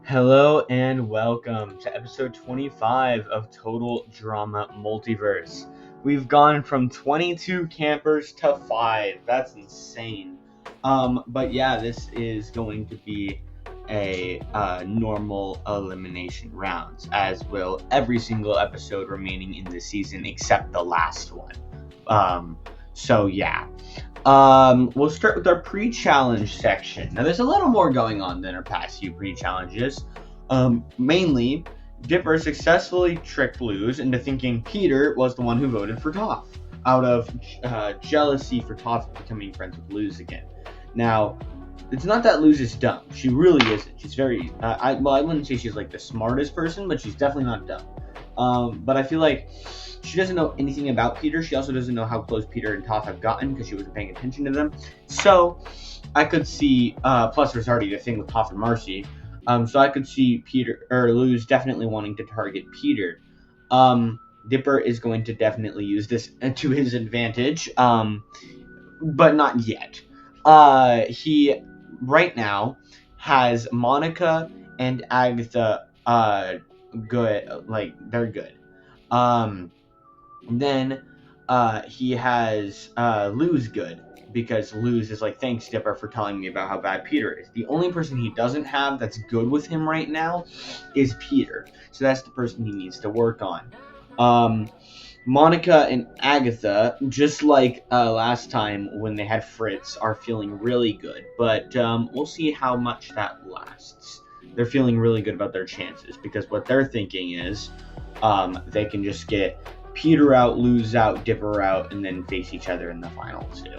Hello and welcome to episode 25 of Total Drama Multiverse. We've gone from 22 campers to 5. That's insane. But yeah, this is going to be a normal elimination rounds, as will every single episode remaining in the season except the last one. So yeah. We'll start with our pre-challenge section. Now, there's a little more going on than our past few pre-challenges. Mainly, Dipper successfully tricked Luz into thinking Peter was the one who voted for Toph, out of jealousy for Toph becoming friends with Luz again. Now, it's not that Luz is dumb. She really isn't. She's very, I wouldn't say she's like the smartest person, but she's definitely not dumb. But I feel like she doesn't know anything about Peter. She also doesn't know how close Peter and Toph have gotten because she wasn't paying attention to them. So I could see, plus there's already the thing with Toph and Marcy. So I could see Peter or Luz definitely wanting to target Peter. Dipper is going to definitely use this to his advantage, but not yet. He right now has Monica and Agatha good, like they're good. Then he has Luz good, because Luz is like, thanks Dipper for telling me about how bad Peter is. The only person he doesn't have that's good with him right now is Peter. So that's the person he needs to work on. Monica and Agatha, just like last time when they had Fritz, are feeling really good. But we'll see how much that lasts. They're feeling really good about their chances, because what they're thinking is they can just get Peter out, Luz out, Dipper out, and then face each other in the final two.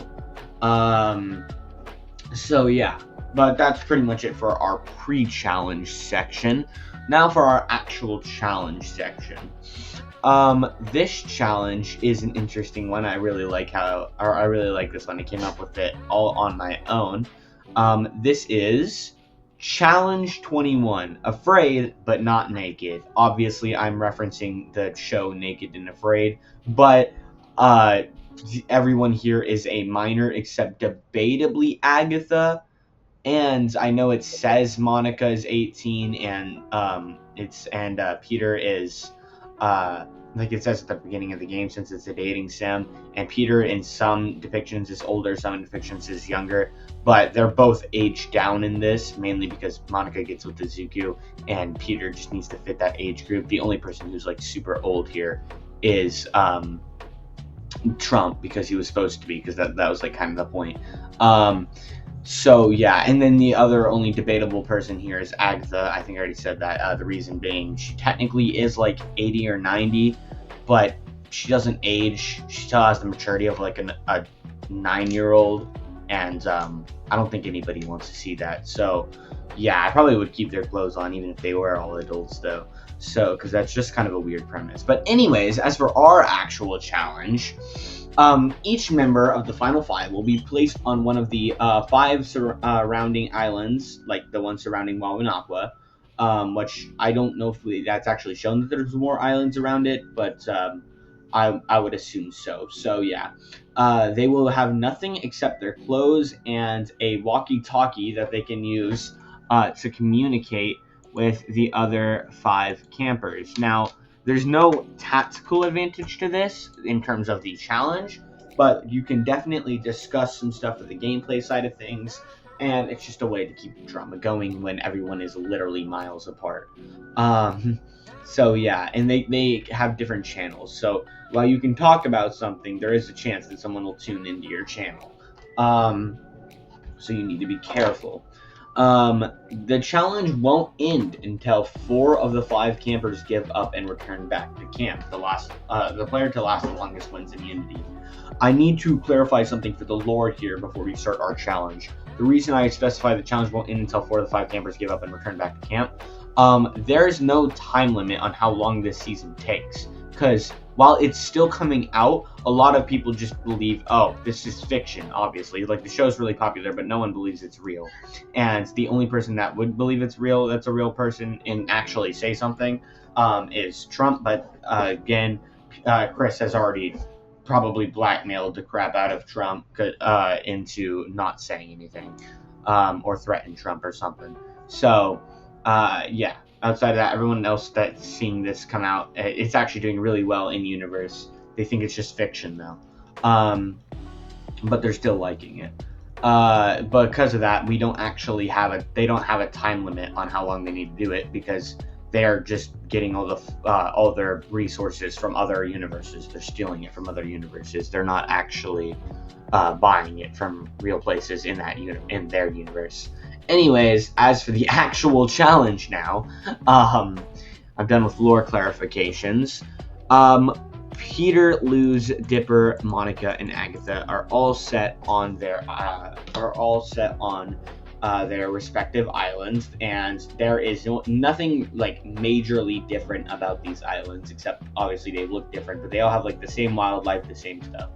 So yeah, but that's pretty much it for our pre-challenge section. Now for our actual challenge section. This challenge is an interesting one. I really like this one. I came up with it all on my own. This is Challenge 21, Afraid but Not Naked. Obviously, I'm referencing the show Naked and Afraid, but everyone here is a minor except debatably Agatha, and I know it says Monica is 18 and Peter is like it says at the beginning of the game, since it's a dating sim, and Peter in some depictions is older, some depictions is younger, but they're both aged down in this, mainly because Monica gets with Izuku and Peter just needs to fit that age group. The only person who's like super old here is Trump, because he was supposed to be, because that was like kind of the point. So yeah, and then the other only debatable person here is Agatha. I think I already said that. The reason being, she technically is like 80 or 90, but she doesn't age. She still has the maturity of like a 9-year-old, and I don't think anybody wants to see that. So yeah, I probably would keep their clothes on even if they were all adults, though. So, because that's just kind of a weird premise. But anyways, as for our actual challenge, each member of the final 5 will be placed on one of the 5 surrounding islands, like the one surrounding Wawanakwa, which I don't know if that's actually shown that there's more islands around it, but I would assume so. So yeah, they will have nothing except their clothes and a walkie-talkie that they can use to communicate with the other 5 campers. Now, there's no tactical advantage to this in terms of the challenge, but you can definitely discuss some stuff with the gameplay side of things, and it's just a way to keep the drama going when everyone is literally miles apart. So yeah, and they have different channels. So while you can talk about something, there is a chance that someone will tune into your channel. So you need to be careful. The challenge won't end until 4 of the 5 campers give up and return back to camp. The player to last the longest wins immunity. I need to clarify something for the lore here before we start our challenge. The reason I specify the challenge won't end until 4 of the 5 campers give up and return back to camp, there's no time limit on how long this season takes. Because while it's still coming out, a lot of people just believe, oh, this is fiction, obviously. Like, the show's really popular, but no one believes it's real. And the only person that would believe it's real, that's a real person, and actually say something, is Trump. But, again, Chris has already probably blackmailed the crap out of Trump into not saying anything, or threatened Trump or something. So Yeah. Outside of that, everyone else that's seeing this come out, it's actually doing really well in universe. They think it's just fiction though, but they're still liking it. But because of that, we don't actually have a. They don't have a time limit on how long they need to do it because they are just getting all their resources from other universes. They're stealing it from other universes. They're not actually buying it from real places in in their universe. Anyways, as for the actual challenge now, I'm done with lore clarifications. Um, Peter, Luz, Dipper, Monica, and Agatha are all set on their respective islands, and there is nothing like majorly different about these islands, except obviously they look different, but they all have like the same wildlife, the same stuff.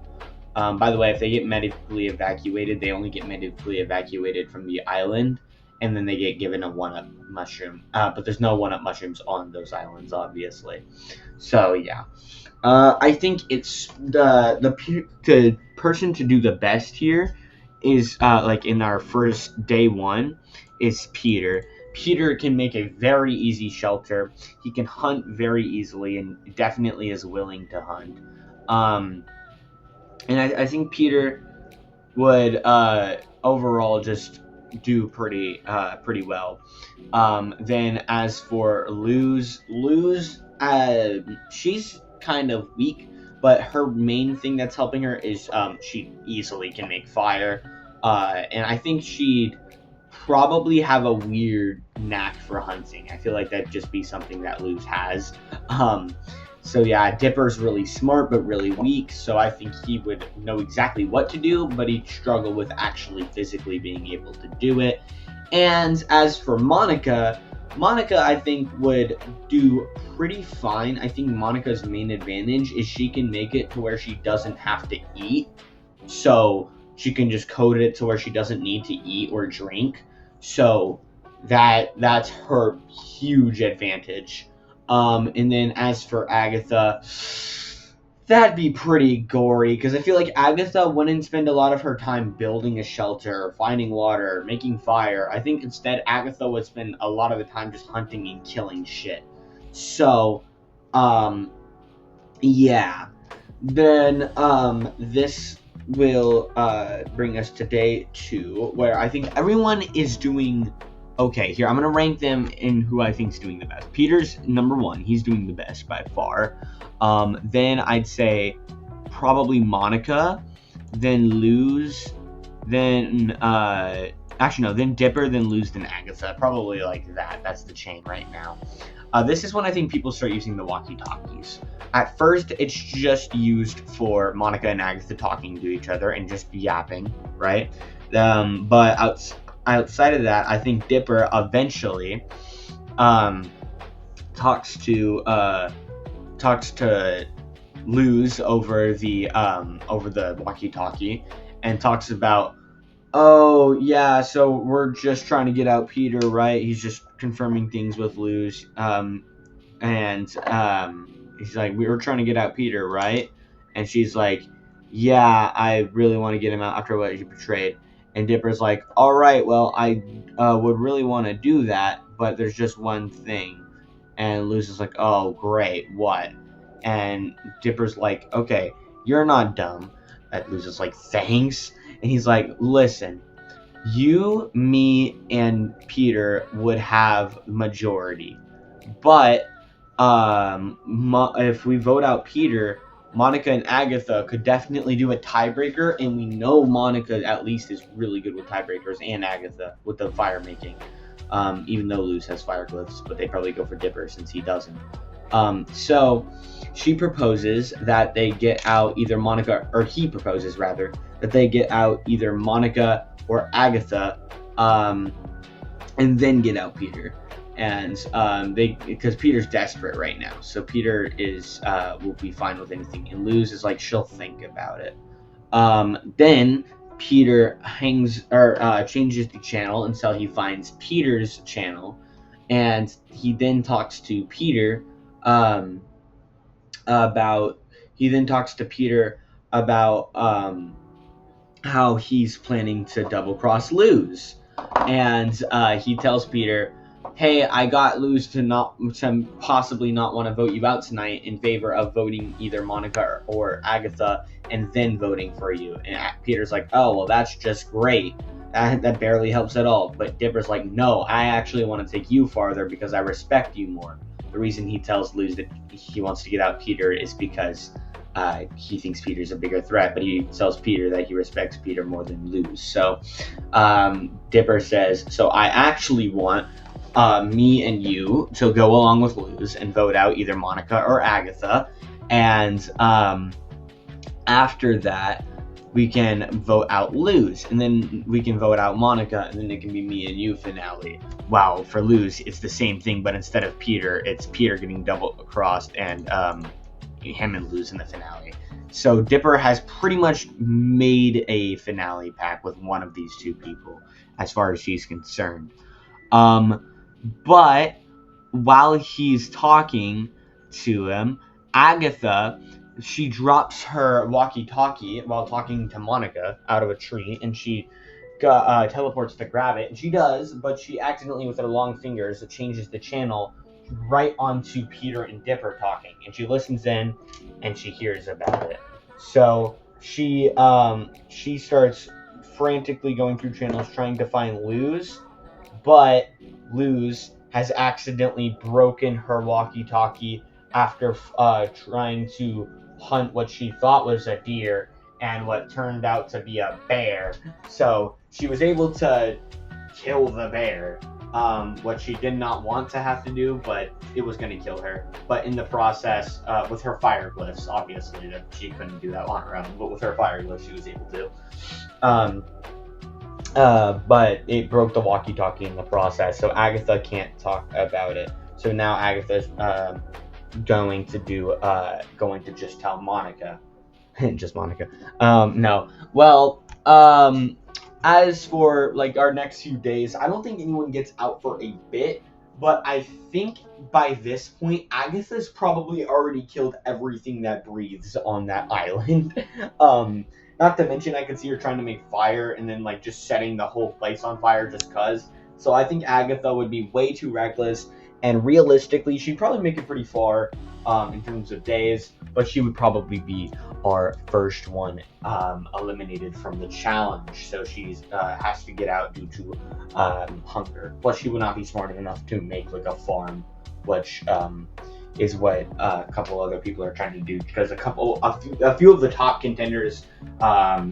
By the way, if they get medically evacuated, they only get medically evacuated from the island, and then they get given a one-up mushroom. But there's no one-up mushrooms on those islands, obviously. So yeah, I think it's the person to do the best here is like in our first day one is Peter. Peter can make a very easy shelter. He can hunt very easily and definitely is willing to hunt. And I think Peter would overall just do pretty well. Then as for Luz, she's kind of weak, but her main thing that's helping her is she easily can make fire, and I think she'd probably have a weird knack for hunting. I feel like that'd just be something that Luz has. So yeah, Dipper's really smart but really weak, so I think he would know exactly what to do, but he'd struggle with actually physically being able to do it. And as for Monica, I think would do pretty fine. I think Monica's main advantage is she can make it to where she doesn't have to eat. So she can just code it to where she doesn't need to eat or drink. So that's her huge advantage. And then as for Agatha, that'd be pretty gory because I feel like Agatha wouldn't spend a lot of her time building a shelter, finding water, making fire. I think instead Agatha would spend a lot of the time just hunting and killing shit. So, yeah. Then this will bring us to day 2, where I think everyone is doing okay. Here, I'm going to rank them in who I think is doing the best. Peter's number 1. He's doing the best by far. Then I'd say probably Monica, then Luz, then then Dipper, then Luz, then Agatha. Probably like that. That's the chain right now. This is when I think people start using the walkie-talkies. At first, it's just used for Monica and Agatha talking to each other and just yapping, right? But outside of that, I think Dipper eventually talks to Luz over the walkie-talkie and talks about, oh yeah, so we're just trying to get out Peter, right? He's just confirming things with Luz, and he's like, we were trying to get out Peter, right? And she's like, yeah, I really want to get him out after what he betrayed. And Dipper's like, all right, well, I would really want to do that, but there's just one thing. And Luz is like, oh, great, what? And Dipper's like, okay, you're not dumb. And Luz is like, thanks. And he's like, listen, you, me, and Peter would have majority. But if we vote out Peter, Monica and Agatha could definitely do a tiebreaker, and we know Monica at least is really good with tiebreakers, and Agatha with the fire making. Even though Luz has fire glyphs, but they probably go for Dipper since he doesn't. So she proposes that they get out either Monica, or he proposes rather, that they get out either Monica or Agatha, and then get out Peter. And because Peter's desperate right now, so Peter will be fine with anything, and Luz is like, she'll think about it. Then Peter changes the channel until he finds Peter's channel, and he then talks to Peter about how he's planning to double cross Luz, and he tells Peter, hey, I got Luz to possibly not want to vote you out tonight in favor of voting either Monica or Agatha and then voting for you. And Peter's like, oh, well, that's just great. That barely helps at all. But Dipper's like, no, I actually want to take you farther because I respect you more. The reason he tells Luz that he wants to get out Peter is because he thinks Peter's a bigger threat, but he tells Peter that he respects Peter more than Luz. So Dipper says, so I actually want me and you to go along with Luz and vote out either Monica or Agatha, and after that we can vote out Luz, and then we can vote out Monica, and then it can be me and you finale. Wow, for Luz it's the same thing, but instead of Peter, it's Peter getting double crossed and him and Luz in the finale. So Dipper has pretty much made a finale pact with one of these two people as far as she's concerned. But while he's talking to him, Agatha, she drops her walkie-talkie while talking to Monica out of a tree, and she teleports to grab it. And she does, but she accidentally, with her long fingers, changes the channel right onto Peter and Dipper talking. And she listens in, and she hears about it. So she starts frantically going through channels trying to find Luz, but Luz has accidentally broken her walkie-talkie after trying to hunt what she thought was a deer and what turned out to be a bear. So she was able to kill the bear, what she did not want to have to do, but it was going to kill her. But in the process, with her fire glyphs, obviously that she couldn't do that on her own, but with her fire glyphs she was able to. But it broke the walkie-talkie in the process, so Agatha can't talk about it. So now Agatha's going to just tell Monica. Just Monica. No. Well, as for like our next few days, I don't think anyone gets out for a bit, but I think by this point Agatha's probably already killed everything that breathes on that island. Not to mention, I could see her trying to make fire and then like just setting the whole place on fire just cause. So I think Agatha would be way too reckless, and realistically, she'd probably make it pretty far in terms of days, but she would probably be our first one eliminated from the challenge. So she has to get out due to hunger. Plus, she would not be smart enough to make like a farm, which is what a couple other people are trying to do, because a few of the top contenders,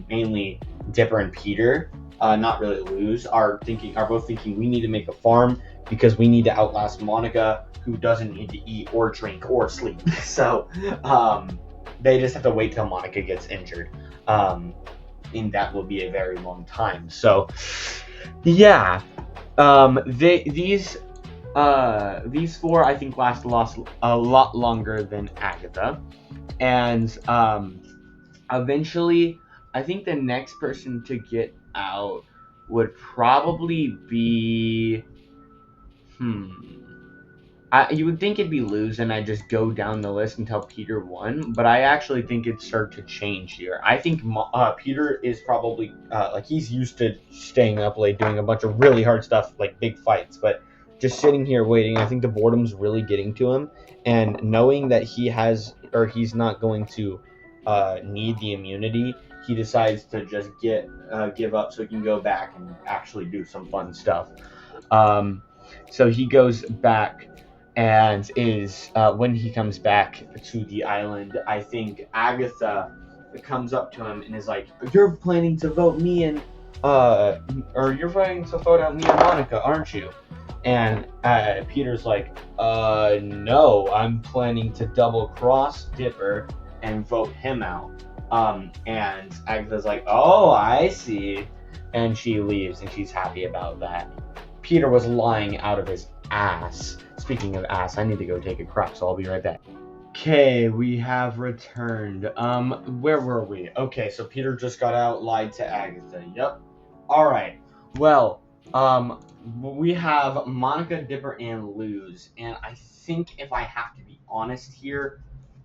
mainly Dipper and Peter, not really Luz, are both thinking we need to make a farm because we need to outlast Monica, who doesn't need to eat or drink or sleep. So they just have to wait till Monica gets injured, and that will be a very long time. So yeah, these four I think last a lot longer than Agatha, and eventually I think the next person to get out would probably be you would think it'd be Luz, and I'd just go down the list until Peter won, but I actually think it'd start to change here. I think Peter is probably like he's used to staying up late doing a bunch of really hard stuff like big fights, but just sitting here waiting, I think the boredom's really getting to him, and knowing that he's not going to need the immunity, he decides to just give up so he can go back and actually do some fun stuff. So he goes back, and when he comes back to the island, I think Agatha comes up to him and is like, "You're planning to vote me and or you're planning to vote out me and Monica, aren't you?" And Peter's like, "No, I'm planning to double cross Dipper and vote him out." And Agatha's like, "Oh, I see," and she leaves, and she's happy about that. Peter was lying out of his ass. Speaking of ass, I need to go take a crap, so I'll be right back. Okay, we have returned. Where were we? Okay, so Peter just got out, lied to Agatha. Yep. Alright. Well, we have Monica, Dipper, and Luz. And I think if I have to be honest here,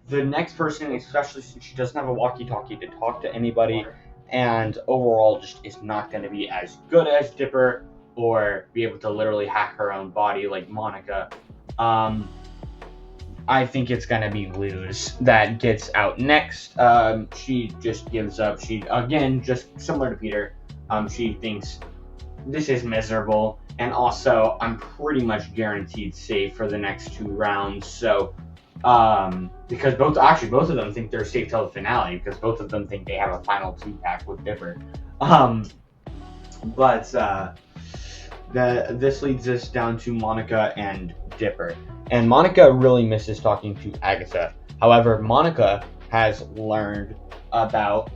the next person, especially since she doesn't have a walkie-talkie to talk to anybody, and overall just is not going to be as good as Dipper, or be able to literally hack her own body like Monica. I think it's gonna be Luz that gets out next. She just gives up. She, again, just similar to Peter, she thinks this is miserable, and also I'm pretty much guaranteed safe for the next 2 rounds. So, because both of them think they're safe till the finale, because both of them think they have a final 2-pack with Dipper. But this leads us down to Monica and Dipper. And Monica really misses talking to Agatha. However, Monica has learned about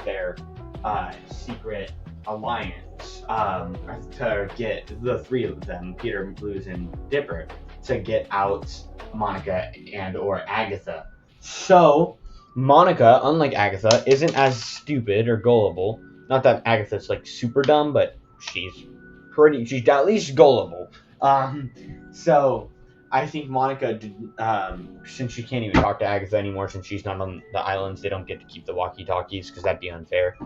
their secret alliance to get the 3 of them, Peter, Luz, and Dipper, to get out Monica and or Agatha. So Monica, unlike Agatha, isn't as stupid or gullible. Not that Agatha's like super dumb, but she's at least gullible. So I think Monica, since she can't even talk to Agatha anymore, since she's not on the islands, they don't get to keep the walkie-talkies because that'd be unfair.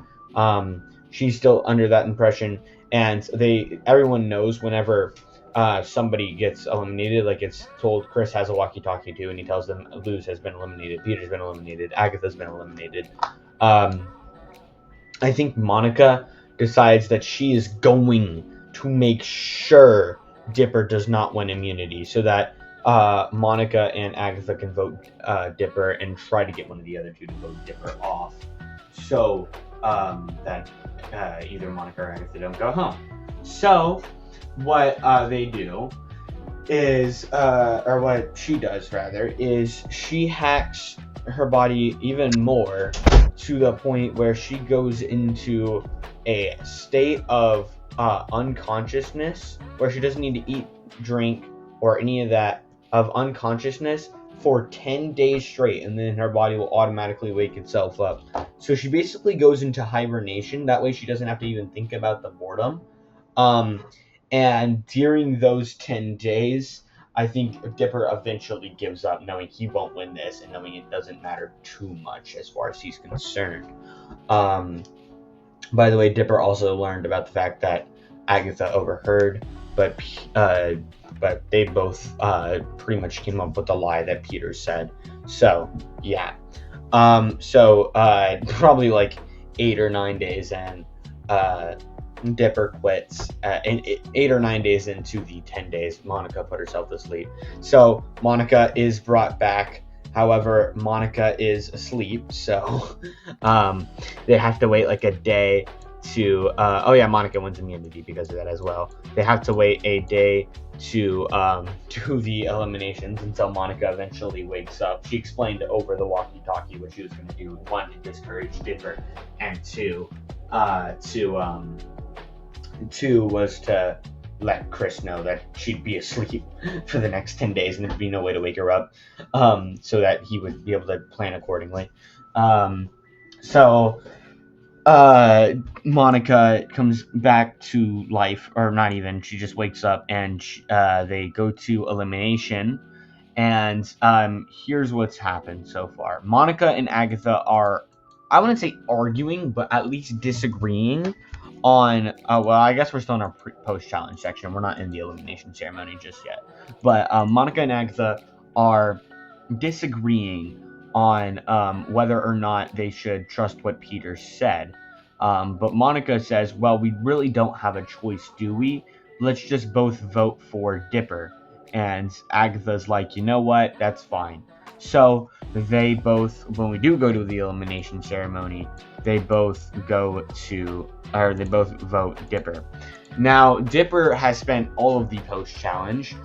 She's still under that impression, and everyone knows whenever somebody gets eliminated, like it's told Chris has a walkie-talkie too, and he tells them Luz has been eliminated, Peter's been eliminated, Agatha's been eliminated. I think Monica decides that she is going to make sure Dipper does not win immunity, so that Monica and Agatha can vote Dipper and try to get one of the other 2 to vote Dipper off, so that either Monica or Agatha don't go home. So what they do is, or what she does rather, is she hacks her body even more to the point where she goes into a state of unconsciousness, where she doesn't need to eat, drink, or any of that, of unconsciousness for 10 days straight, and then her body will automatically wake itself up. So she basically goes into hibernation. That way she doesn't have to even think about the boredom. And during those 10 days, I think Dipper eventually gives up, knowing he won't win this, and knowing it doesn't matter too much as far as he's concerned. By the way, Dipper also learned about the fact that Agatha overheard, but they both pretty much came up with the lie that Peter said. So yeah. Probably like 8 or 9 days in, Dipper quits. And 8 or 9 days into the 10 days, Monica put herself to sleep. So Monica is brought back. However, Monica is asleep, so they have to wait like a day to. Monica wins immunity because of that as well. They have to wait a day to do the eliminations until Monica eventually wakes up. She explained over the walkie-talkie what she was going to do. 1, to discourage Dipper, and 2 was to let Chris know that she'd be asleep for the next 10 days and there'd be no way to wake her up, so that he would be able to plan accordingly. Monica comes back to life, or not even, she just wakes up, and they go to elimination. And here's what's happened so far. Monica and Agatha are, I wouldn't say arguing, but at least disagreeing on, I guess we're still in our post-challenge section. We're not in the elimination ceremony just yet. But Monica and Agatha are disagreeing on whether or not they should trust what Peter said. But Monica says, well, we really don't have a choice, do we? Let's just both vote for Dipper. And Agatha's like, you know what? That's fine. So they both, when we do go to the elimination ceremony, they both vote Dipper. Now, Dipper has spent all of the post-challenge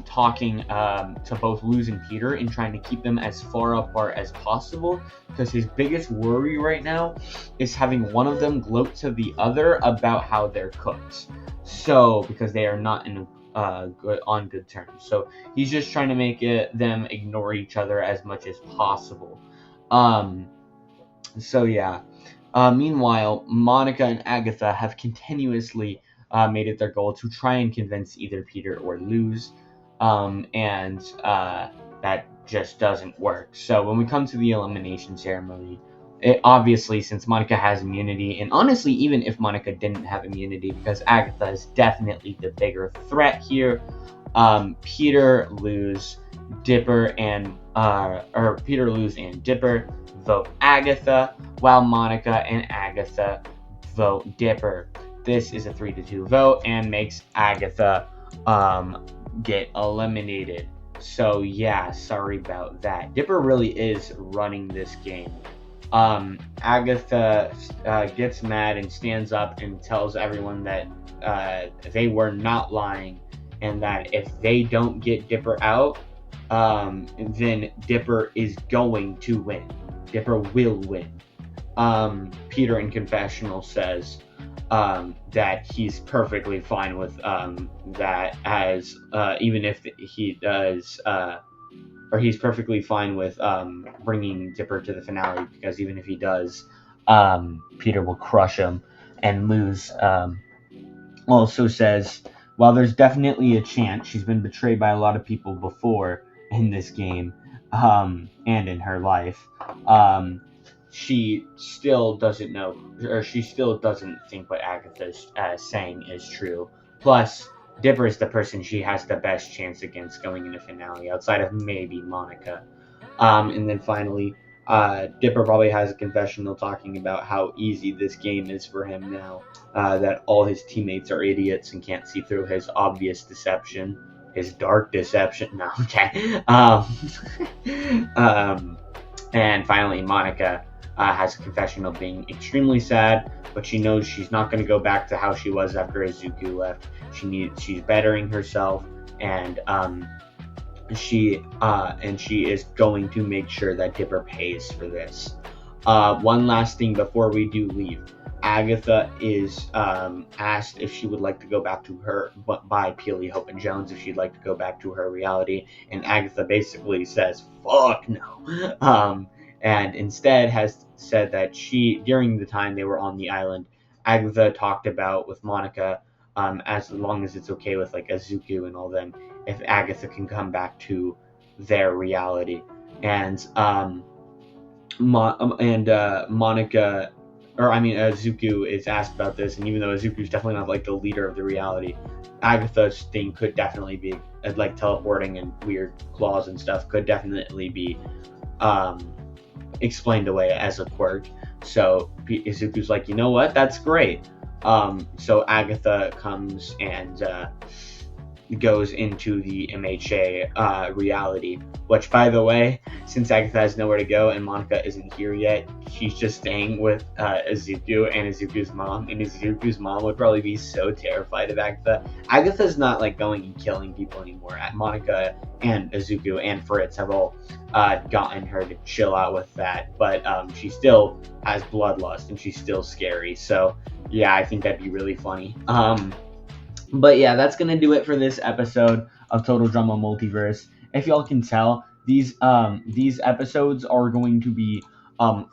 talking to both Luz and Peter and trying to keep them as far apart as possible, because his biggest worry right now is having one of them gloat to the other about how they're cooked. So, because they are not on good terms. So he's just trying to make them ignore each other as much as possible. Meanwhile, Monica and Agatha have continuously made it their goal to try and convince either Peter or Luz, and that just doesn't work. So when we come to the elimination ceremony, obviously, since Monica has immunity, and honestly, even if Monica didn't have immunity, because Agatha is definitely the bigger threat here, Peter, Luz, Dipper, and Peter, Luz, and Dipper vote Agatha, while Monica and Agatha vote Dipper. This is a 3-2 vote and makes Agatha get eliminated. So yeah, sorry about that. Dipper really is running this game. Agatha gets mad and stands up and tells everyone that they were not lying, and that if they don't get Dipper out, then Dipper is going to win. Dipper will win. Peter in confessional says that he's perfectly fine with that, as even if he does, or he's perfectly fine with bringing Dipper to the finale, because even if he does, Peter will crush him. And Luz also says, while there's definitely a chance, she's been betrayed by a lot of people before in this game, and in her life, she still doesn't know, or she still doesn't think what Agatha's saying is true. Plus, Dipper is the person she has the best chance against going in a finale, outside of maybe Monica. And then finally, Dipper probably has a confessional talking about how easy this game is for him now, that all his teammates are idiots and can't see through his obvious deception, his dark deception. No, okay. And finally, Monica has a confessional being extremely sad, but she knows she's not going to go back to how she was after Izuku left. She's bettering herself, and she is going to make sure that Dipper pays for this. One last thing before we do leave. Agatha is asked if she would like to go back to her, by Peely, Hope, and Jones, if she'd like to go back to her reality, and Agatha basically says, fuck no. And instead has said that during the time they were on the island, Agatha talked about with Monica, as long as it's okay with like Izuku and all them, if Agatha can come back to their reality. And Monica, or I mean Izuku is asked about this, and even though Izuku's definitely not like the leader of the reality, Agatha's thing could definitely be like teleporting and weird claws and stuff could definitely be explained away as a quirk. So Izuku's like, you know what, that's great. So Agatha comes and goes into the MHA reality, which, by the way, since Agatha has nowhere to go and Monica isn't here yet, she's just staying with Izuku and Izuku's mom, and Izuku's mom would probably be so terrified of Agatha. Agatha's not like going and killing people anymore. Monica and Izuku and Fritz have all gotten her to chill out with that, but she still has bloodlust and she's still scary. So yeah, I think that'd be really funny. But yeah, that's gonna do it for this episode of Total Drama Multiverse. If y'all can tell, these episodes are going to be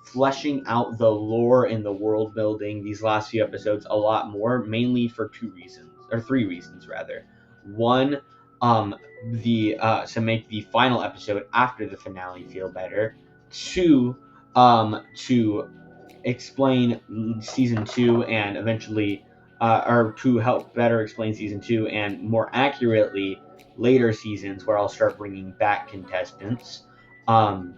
fleshing out the lore and the world building, these last few episodes, a lot more, mainly for 3 reasons rather. One, to make the final episode after the finale feel better. 2, to explain season 2 and eventually, or to help better explain season 2 and more accurately later seasons, where I'll start bringing back contestants. And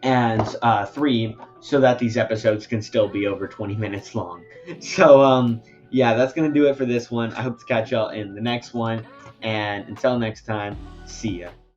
3, so that these episodes can still be over 20 minutes long. So yeah, that's gonna do it for this one. I hope to catch y'all in the next one, and until next time, see ya.